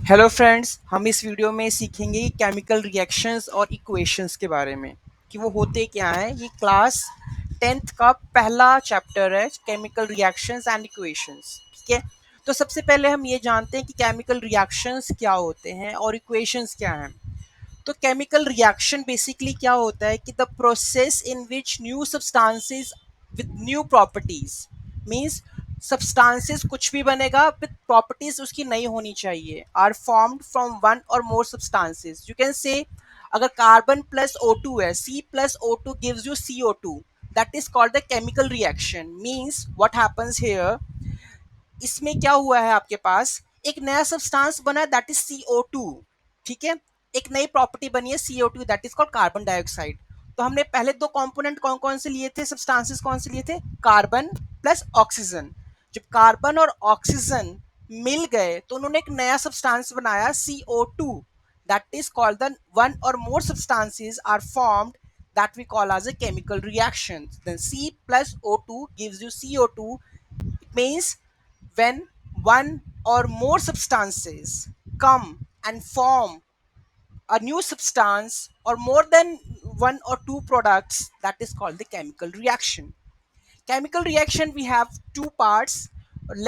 Hello friends, हम इस video में सीखेंगे केमिकल रिएक्शंस और इक्वेशंस के बारे में कि वो होते क्या हैं। ये क्लास 10th का पहला चैप्टर है, केमिकल रिएक्शंस एंड इक्वेशंस। ठीक है, तो सबसे पहले हम ये जानते हैं कि केमिकल रिएक्शंस क्या होते हैं और इक्वेशंस क्या हैं। तो केमिकल रिएक्शन बेसिकली क्या होता है कि the process in which new substances with new properties means substances कुछ भी बनेगा विद प्रॉपर्टीज उसकी नई होनी चाहिए आर फॉर्म्ड फ्रॉम वन और more substances. You can say अगर कार्बन प्लस O2 है, C plus O2 gives you CO2, that is called the chemical reaction. Means what happens here, इसमें क्या हुआ है, आपके पास एक नया सब्सटेंस बना है दैट इज CO2। ठीक है, एक नई प्रॉपर्टी बनी है CO2 that is called carbon dioxide. तो हमने पहले दो कंपोनेंट कौन कौन से लिए थे, सब्सटेंसेस कौन से लिए थे, कार्बन प्लस ऑक्सीजन। जब कार्बन और ऑक्सीजन मिल गए तो उन्होंने एक नया सब्सटेंस बनाया CO2, that is called the one और more substances are formed that we call as a chemical reaction. Then C plus O2 gives you CO2. It means when one or more substances come and form a new substance or more than one or two products, that is called the chemical reaction. Chemical reaction, we have two parts,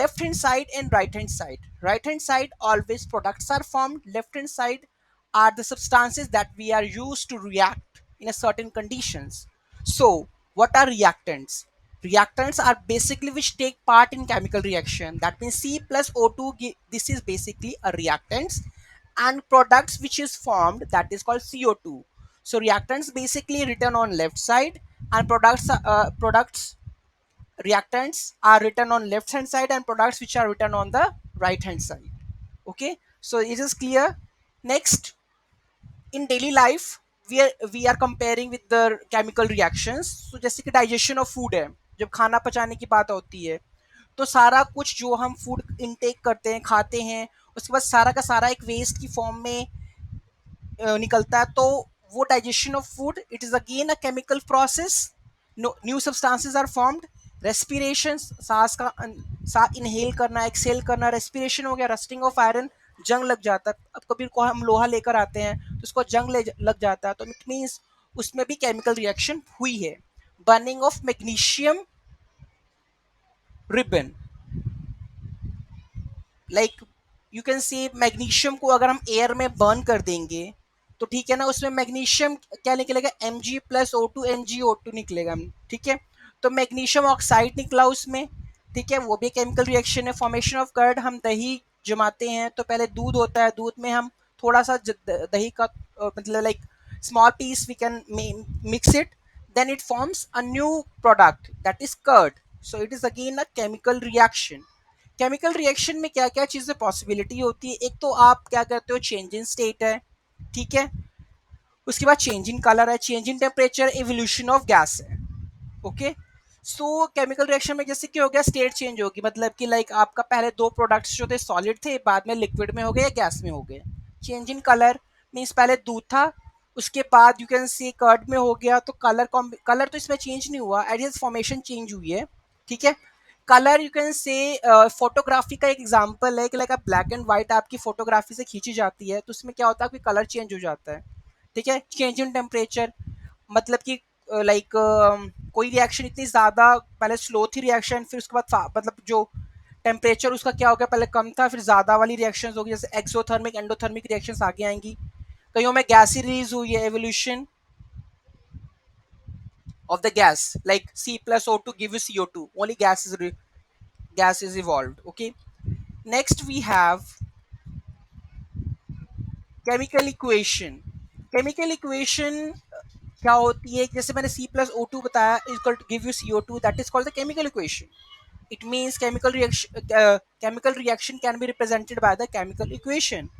left hand side and right hand side. Right hand side always products are formed, left hand side are the substances that we are used to react in a certain conditions. So what are reactants? Reactants are basically which take part in chemical reaction. That means C plus O2, this is basically a reactants, and products which is formed, that is called CO2. So reactants basically written on left side, and products reactants are written on left hand side, and products which are written on the right hand side. Okay, so it is clear. Next, in daily life we are comparing with the chemical reactions. So जैसे कि digestion of food है, जब खाना पचाने की बात होती है तो सारा कुछ जो हम फूड इनटेक करते हैं, खाते हैं, उसके बाद सारा का सारा एक वेस्ट की फॉर्म में निकलता है। तो वो digestion of food, it is again a chemical process. New substances are formed. Respiration, सांस का सांस इनहेल करना, एक्सेल करना, रेस्पिरेशन हो गया। रस्टिंग ऑफ आयरन, जंग लग जाता है। अब कभी को हम लोहा लेकर आते हैं तो उसको जंग लग जाता है, तो इट मीन्स उसमें भी केमिकल रिएक्शन हुई है। Burning of magnesium ribbon, like you can see magnesium को अगर हम एयर में बर्न कर देंगे तो ठीक है ना, उसमें मैग्नीशियम क्या निकलेगा, Mg+O2 MgO2 निकलेगा। ठीक है, तो मैग्नीशियम ऑक्साइड निकला उसमें। ठीक है, वो भी केमिकल रिएक्शन है। फॉर्मेशन ऑफ कर्ड, हम दही जमाते हैं तो पहले दूध होता है, दूध में हम थोड़ा सा दही का मतलब like small piece we can mix it, then it forms a new product that is curd. So it is again a chemical reaction. Chemical reaction में क्या क्या चीजें पॉसिबिलिटी होती है, एक तो आप क्या करते हो, चेंज इन स्टेट है। ठीक है, उसके बाद चेंज इन कलर है, change in temperature, evolution of gas है। ओके, सो केमिकल रिएक्शन में जैसे कि हो गया स्टेट चेंज होगी, मतलब कि लाइक आपका पहले दो प्रोडक्ट्स जो थे सॉलिड थे, बाद में लिक्विड में हो गए या गैस में हो गए। चेंज इन कलर मीन्स पहले दूध था, उसके बाद यू कैन सी कर्ड में हो गया, तो कलर कलर तो इसमें चेंज नहीं हुआ, एडियस फॉर्मेशन चेंज हुई है। ठीक है, colour you can say photography का एक एग्जांपल है कि लाइक आप ब्लैक एंड व्हाइट आपकी फोटोग्राफी से खींची जाती है तो उसमें क्या होता है कि कलर चेंज हो जाता है। ठीक है, चेंज इन टेम्परेचर, मतलब कि लाइक कोई रिएक्शन इतनी ज़्यादा पहले स्लो थी रिएक्शन, फिर उसके बाद मतलब जो टेम्परेचर उसका क्या हो गया, पहले कम था फिर ज़्यादा वाली रिएक्शंस होगी, जैसे एक्सोथर्मिक एंडोथर्मिक रिएक्शंस आगे आएंगी। कईयों में गैस ही रिलीज हुई है, evolution of the gas, like C plus O2 give you CO2, only gas is evolved. Okay, next we have chemical equation. Chemical equation क्या होती है, जैसे मैंने C+O2 बताया equal to give you CO2, that is called the chemical equation. It means chemical reaction can be represented by the chemical equation.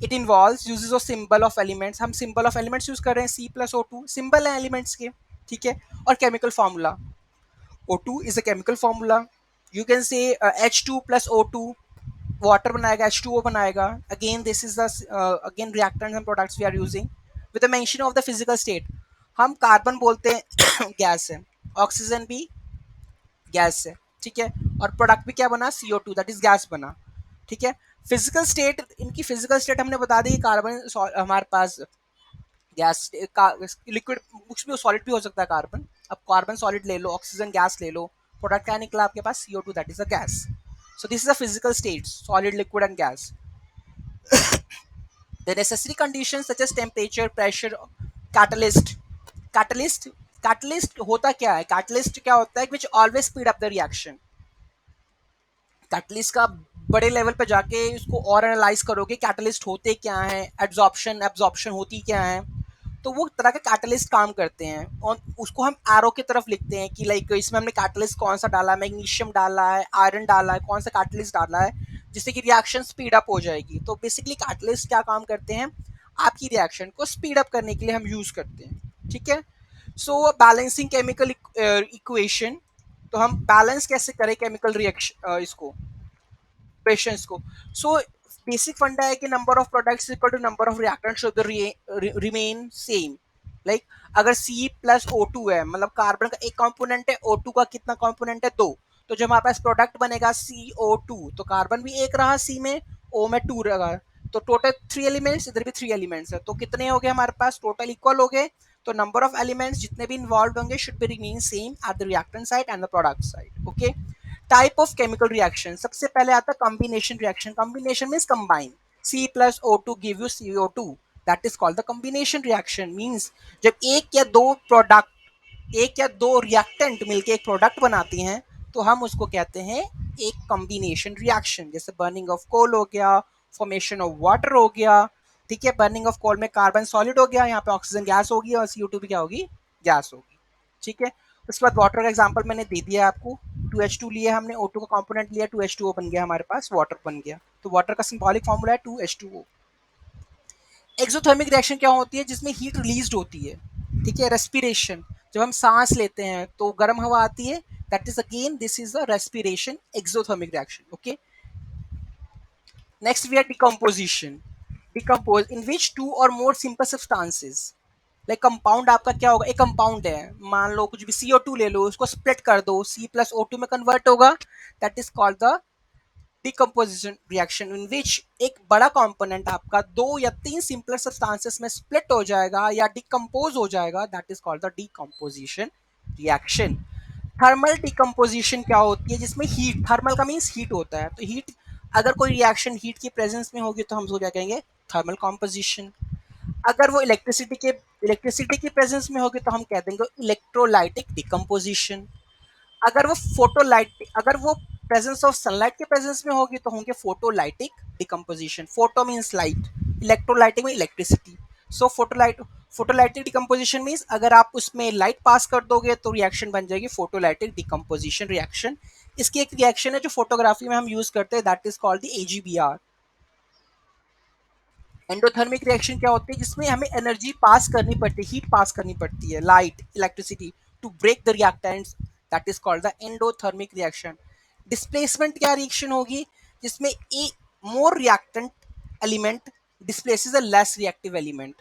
It involves uses of symbol of elements, हम symbol of elements use कर रहे हैं, C+O2 symbol है elements के। ठीक है, और chemical formula, O2 is a chemical formula. You can say H2 plus O2 water बनाएगा, H2O बनाएगा। Again this is the again reactants and products we are using with the mention of the physical state. हम carbon बोलते हैं gas है, oxygen भी gas है। ठीक है, और प्रोडक्ट भी क्या बना, CO2 दैट इज गैस बना। ठीक है, फिजिकल स्टेट, इनकी फिजिकल स्टेट हमने बता दी, कार्बन हमारे पास गैस का, लिक्विड कुछ भी सॉलिड भी हो सकता है कार्बन। अब कार्बन सॉलिड ले लो, ऑक्सीजन गैस ले लो, प्रोडक्ट क्या निकला आपके पास, CO2, that is a gas. So this is a physical state, solid, liquid and gas. The necessary conditions such as temperature, pressure, catalyst, catalyst, catalyst होता क्या है, catalyst क्या होता है, which always speed up the reaction। Catalyst का बड़े level पे जाके उसको और एनालाइज करोगे, कैटलिस्ट होते क्या हैं, एब्जॉर्प्शन एब्जॉर्प्शन होती क्या है, तो वो तरह के कैटलिस्ट काम करते हैं, और उसको हम एरो की तरफ लिखते हैं कि लाइक इसमें हमने कैटलिस्ट कौन सा डाला है, मैग्नीशियम डाला है, आयरन डाला है, कौन सा कैटलिस्ट डाला है जिससे कि रिएक्शन स्पीड अप हो जाएगी। तो बेसिकली कैटलिस्ट क्या काम करते हैं, आपकी रिएक्शन को स्पीड अप करने के लिए हम यूज करते हैं, ठीक है। सो बैलेंसिंग केमिकल इक्वेशन, तो हम बैलेंस कैसे करें केमिकल रिएक्शन इसको, इक्वेशंस को। सो बेसिक फंडा है कि number of products equal to number of reactants should remain same. Like अगर C प्लस O2 है, मतलब कार्बन का एक कंपोनेंट है, O2 का कितना कंपोनेंट है, दो, तो जब हमारे पास प्रोडक्ट बनेगा CO2, तो कार्बन भी एक रहा C में, O में 2 रहा, तो टोटल 3 एलिमेंट्स, इधर भी 3 एलिमेंट्स है, तो कितने हो गए हमारे पास, टोटल इक्वल हो गए। तो नंबर ऑफ एलिमेंट्स जितने भी इन्वॉल्व होंगे should be remain same at the reactant side and the product side, okay. Type of chemical reaction, सबसे पहले आता है combination reaction. Combination means combine, C+O2 give you CO2, that is called the combination reaction. Means जब एक या दो product, एक या दो रिएक्टेंट मिलके एक प्रोडक्ट बनाती हैं, तो हम उसको कहते हैं एक कॉम्बिनेशन रिएक्शन। जैसे बर्निंग ऑफ कोल हो गया, फॉर्मेशन ऑफ वाटर हो गया, ठीक है। बर्निंग ऑफ कोल में कार्बन सॉलिड हो गया, यहाँ पे ऑक्सीजन गैस होगी, और CO2 भी क्या होगी, गैस होगी, ठीक है। उसके बाद वाटर का एग्जांपल मैंने दे दिया आपको, 2H2 लिया हमने, O2 का कंपोनेंट लिया, 2H2O बन गया हमारे पास, वाटर बन गया। तो वाटर का सिंबॉलिक फॉर्मूला है 2H2O। एक्सोथर्मिक रिएक्शन क्या होती है, जिसमें हीट रिलीज होती है, ठीक है। रेस्पिरेशन, जब हम सांस लेते हैं तो गर्म हवा आती है, that is again this is the respiration, exothermic reaction, okay. Next we are decomposition, decompose in which two और more simple substances, like compound आपका क्या होगा, एक कंपाउंड है, मान लो कुछ भी CO2 ले लो, उसको स्प्लिट कर दो, C+O2 में कन्वर्ट होगा, that is called the decomposition reaction, in which एक बड़ा कंपोनेंट आपका दो या तीन सिंपलर सब्सटेंसेस में स्प्लिट हो जाएगा या डिकम्पोज हो जाएगा, that is called the decomposition reaction. Thermal decomposition क्या होती है, जिसमें हीट, थर्मल का मीन्स हीट होता है, तो हीट, अगर कोई रिएक्शन हीट की प्रेजेंस में होगी तो हम उसको क्या कहेंगे, थर्मल कॉम्पोजिशन। अगर वो इलेक्ट्रिसिटी की प्रेजेंस में होगी तो हम कह देंगे इलेक्ट्रोलाइटिक डिकम्पोजिशन। अगर वो फोटोलाइट, अगर वो प्रेजेंस ऑफ सनलाइट के प्रेजेंस में होगी तो होंगे photolytic decomposition. Photo means light, electrolytic में इलेक्ट्रिसिटी। सो फोटोलाइटिक डिकम्पोजिशन मीन्स अगर आप उसमें लाइट पास कर दोगे तो रिएक्शन बन जाएगी फोटोलाइटिक डिकम्पोजिशन रिएक्शन। इसकी एक रिएक्शन है जो फोटोग्राफी में हम यूज करते हैं, that is called the AGBR। Endothermic reaction क्या होती है, जिसमें हमें एनर्जी पास करनी पड़ती है, हीट पास करनी पड़ती है, light, electricity, to break the reactants, that is called the endothermic reaction. Displacement क्या रिएक्शन होगी, जिसमें a more reactant element displaces a less reactive element.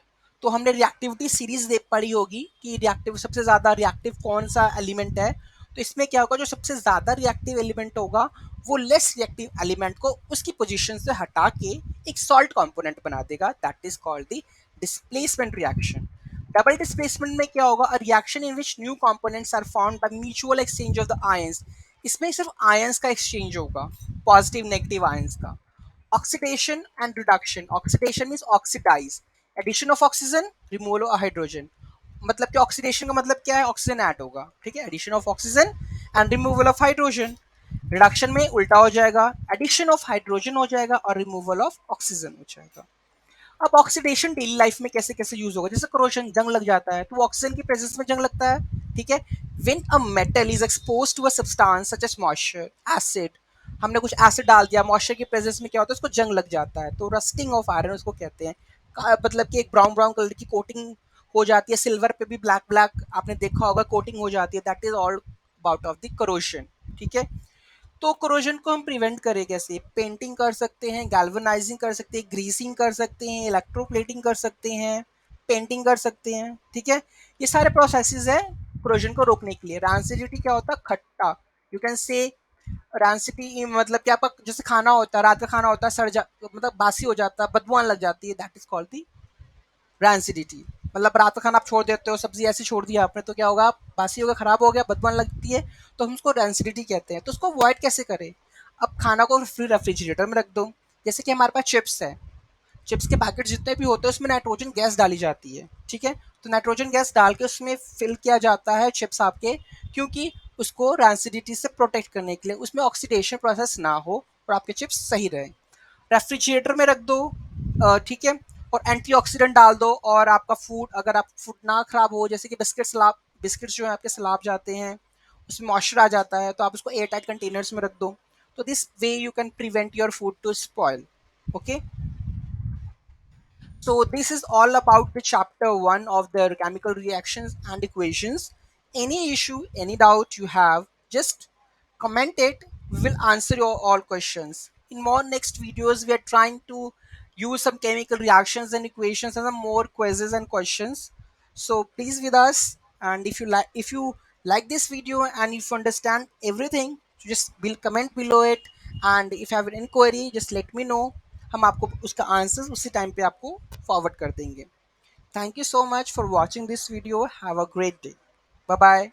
तो हमने रिएक्टिविटी सीरीज देख पढ़ी होगी कि रिएक्टिव सबसे ज्यादा रिएक्टिव कौन सा एलिमेंट है, तो इसमें क्या होगा, जो सबसे ज्यादा रिएक्टिव एलिमेंट होगा वो लेस रिएक्टिव एलिमेंट को उसकी पोजीशन से हटा के एक सॉल्ट कंपोनेंट बना देगा, that is called the displacement reaction. Double displacement में क्या होगा, a reaction in which new components are found by mutual exchange of the ions. इसमें सिर्फ आयंस का एक्सचेंज होगा, पॉजिटिव नेगेटिव आयंस का। Oxidation and reduction, oxidation means oxidise, addition of oxygen, removal of hydrogen. मतलब कि oxidation का मतलब क्या है, ऑक्सीजन ऐड होगा, ठीक है, addition of oxygen and removal of hydrogen. Reduction में उल्टा हो जाएगा, एडिशन ऑफ हाइड्रोजन हो जाएगा और रिमूवल ऑफ ऑक्सीजन हो जाएगा। अब ऑक्सीडेशन डेली लाइफ में कैसे कैसे यूज होगा, जैसे क्रोशन, जंग लग जाता है तो वो ऑक्सीजन की प्रेजेंस में जंग लगता है, ठीक है। When a metal is exposed to a substance such as moisture, acid, हमने कुछ एसिड डाल दिया, मॉइस्चर की प्रेजेंस में क्या होता है, उसको जंग लग जाता है, तो रस्टिंग ऑफ आयरन उसको कहते हैं। मतलब कि एक ब्राउन ब्राउन कलर की कोटिंग हो जाती है, सिल्वर पे भी ब्लैक ब्लैक आपने देखा होगा कोटिंग हो जाती है, that is all about of the corrosion, ठीक है। तो कोरोजन को हम प्रिवेंट करें कैसे, पेंटिंग कर सकते हैं, गैल्वेनाइजिंग कर सकते हैं, ग्रीसिंग कर सकते हैं, इलेक्ट्रोप्लेटिंग कर सकते हैं, पेंटिंग कर सकते हैं, ठीक है। ये सारे प्रोसेसेस है कोरोजन को रोकने के लिए। रांसिडिटी क्या होता है, खट्टा, यू कैन से रैंसिटी मतलब कि आपका जैसे खाना होता है, रात का खाना होता है, सड़ जा मतलब बासी हो जाता है, बदबू आने लग जाती है, that is called the rancidity. मतलब रात का खाना आप छोड़ देते हो, सब्जी ऐसी छोड़ दी आपने, तो क्या होगा, बासी हो गया, खराब हो गया, बदबू आने लगती है, तो हम उसको रैंसिडिटी कहते हैं। तो उसको अवॉइड कैसे करें? अब खाना को फ्री रेफ्रिजरेटर में रख दो। जैसे कि हमारे पास चिप्स है, चिप्स के पैकेट जितने भी होते हैं उसमें नाइट्रोजन गैस डाली जाती है, ठीक है। तो नाइट्रोजन गैस डाल के उसमें फिल किया जाता है चिप्स आपके, क्योंकि उसको रैंसिडिटी से प्रोटेक्ट करने के लिए, उसमें ऑक्सीडेशन प्रोसेस ना हो और आपके चिप्स सही रहे। रेफ्रिजरेटर में रख दो, ठीक है। और एंटीऑक्सीडेंट डाल दो, और आपका फूड, अगर आप फूड ना खराब हो, जैसे कि बिस्किट सलाब, बिस्किट्स जो है आपके सलाब जाते हैं, उसमें मॉइस्चर आ जाता है, तो आप उसको एयर टाइट कंटेनर्स में रख दो। तो this way you can prevent your food to spoil. Okay. So this is all about the chapter 1 of the chemical reactions and equations. Any issue, any doubt you have, just comment it. We will answer your all questions. In more next videos, we are trying to use some chemical reactions and equations and some more quizzes and questions. So please with us. And if you like this video and if you understand everything, just will comment below it. And if you have any query, just let me know. हम आपको उसका answer उसी time पे आपको forward कर देंगे। Thank you so much for watching this video. Have a great day. Bye bye.